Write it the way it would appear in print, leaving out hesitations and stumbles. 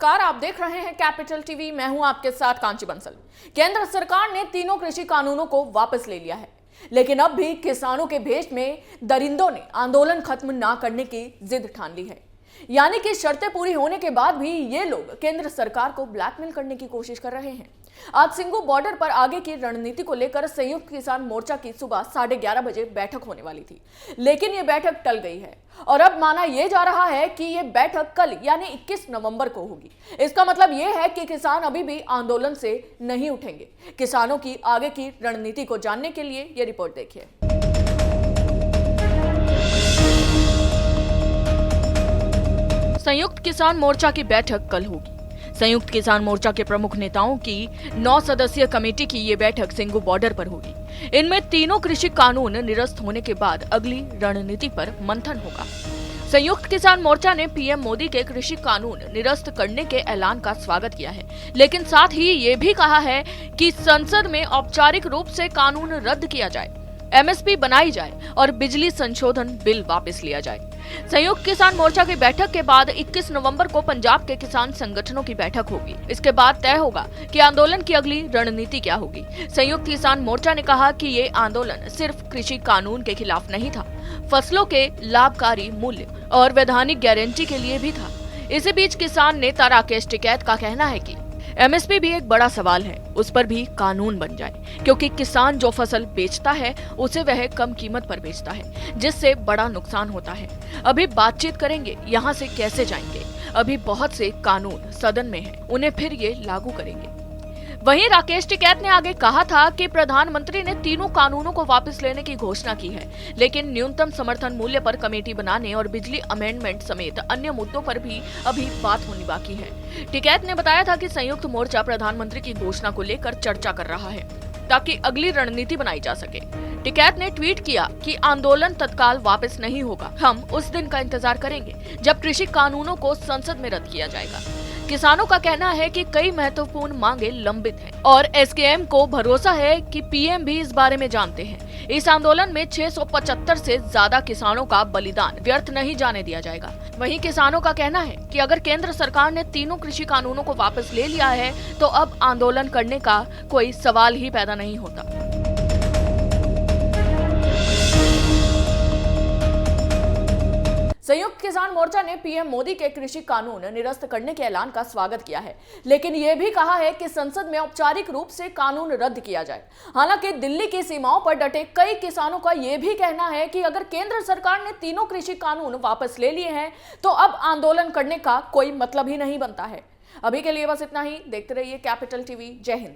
नमस्कार, आप देख रहे हैं कैपिटल टीवी। मैं हूं आपके साथ कांची बंसल। केंद्र सरकार ने तीनों कृषि कानूनों को वापस ले लिया है, लेकिन अब भी किसानों के भेष में दरिंदों ने आंदोलन खत्म ना करने की जिद ठान ली है। यानी कि शर्तें पूरी होने के बाद भी ये लोग केंद्र सरकार को ब्लैकमेल करने की कोशिश कर रहे हैं। आज सिंगू बॉर्डर पर आगे की रणनीति को लेकर संयुक्त किसान मोर्चा की सुबह 11:30 बजे बैठक होने वाली थी, लेकिन ये बैठक टल गई है और अब माना यह जा रहा है कि ये बैठक कल यानी 21 नवंबर को होगी। इसका मतलब यह है कि किसान अभी भी आंदोलन से नहीं उठेंगे। किसानों की आगे की रणनीति को जानने के लिए ये रिपोर्ट देखिए। संयुक्त किसान मोर्चा की बैठक कल होगी। संयुक्त किसान मोर्चा के प्रमुख नेताओं की 9 सदस्यीय कमेटी की ये बैठक सिंगू बॉर्डर पर होगी। इनमें तीनों कृषि कानून निरस्त होने के बाद अगली रणनीति पर मंथन होगा। संयुक्त किसान मोर्चा ने पीएम मोदी के कृषि कानून निरस्त करने के ऐलान का स्वागत किया है, लेकिन साथ ही ये भी कहा है कि संसद में औपचारिक रूप से कानून रद्द किया जाए, एमएसपी बनाई जाए और बिजली संशोधन बिल वापस लिया जाए। संयुक्त किसान मोर्चा की बैठक के बाद 21 नवंबर को पंजाब के किसान संगठनों की बैठक होगी। इसके बाद तय होगा कि आंदोलन की अगली रणनीति क्या होगी। संयुक्त किसान मोर्चा ने कहा कि ये आंदोलन सिर्फ कृषि कानून के खिलाफ नहीं था, फसलों के लाभकारी मूल्य और वैधानिक गारंटी के लिए भी था। इसी बीच किसान नेता राकेश टिकैत का कहना है कि एमएसपी भी एक बड़ा सवाल है, उस पर भी कानून बन जाए, क्योंकि किसान जो फसल बेचता है उसे वह कम कीमत पर बेचता है, जिससे बड़ा नुकसान होता है। अभी बातचीत करेंगे, यहाँ से कैसे जाएंगे। अभी बहुत से कानून सदन में हैं, उन्हें फिर ये लागू करेंगे। वहीं राकेश टिकैत ने आगे कहा था कि प्रधानमंत्री ने तीनों कानूनों को वापस लेने की घोषणा की है, लेकिन न्यूनतम समर्थन मूल्य पर कमेटी बनाने और बिजली अमेंडमेंट समेत अन्य मुद्दों पर भी अभी बात होनी बाकी है। टिकैत ने बताया था कि संयुक्त मोर्चा प्रधानमंत्री की घोषणा को लेकर चर्चा कर रहा है ताकि अगली रणनीति बनाई जा सके। टिकैत ने ट्वीट किया कि आंदोलन तत्काल वापस नहीं होगा, हम उस दिन का इंतजार करेंगे जब कृषि कानूनों को संसद में रद्द किया जाएगा। किसानों का कहना है कि कई महत्वपूर्ण मांगे लंबित हैं और एसकेएम को भरोसा है कि पीएम भी इस बारे में जानते हैं। इस आंदोलन में 675 से ज्यादा किसानों का बलिदान व्यर्थ नहीं जाने दिया जाएगा। वहीं किसानों का कहना है कि अगर केंद्र सरकार ने तीनों कृषि कानूनों को वापस ले लिया है तो अब आंदोलन करने का कोई सवाल ही पैदा नहीं होता। संयुक्त किसान मोर्चा ने पीएम मोदी के कृषि कानून निरस्त करने के ऐलान का स्वागत किया है, लेकिन यह भी कहा है कि संसद में औपचारिक रूप से कानून रद्द किया जाए। हालांकि दिल्ली की सीमाओं पर डटे कई किसानों का यह भी कहना है कि अगर केंद्र सरकार ने तीनों कृषि कानून वापस ले लिए हैं तो अब आंदोलन करने का कोई मतलब ही नहीं बनता है। अभी के लिए बस इतना ही। देखते रहिए कैपिटल टीवी। जय हिंद।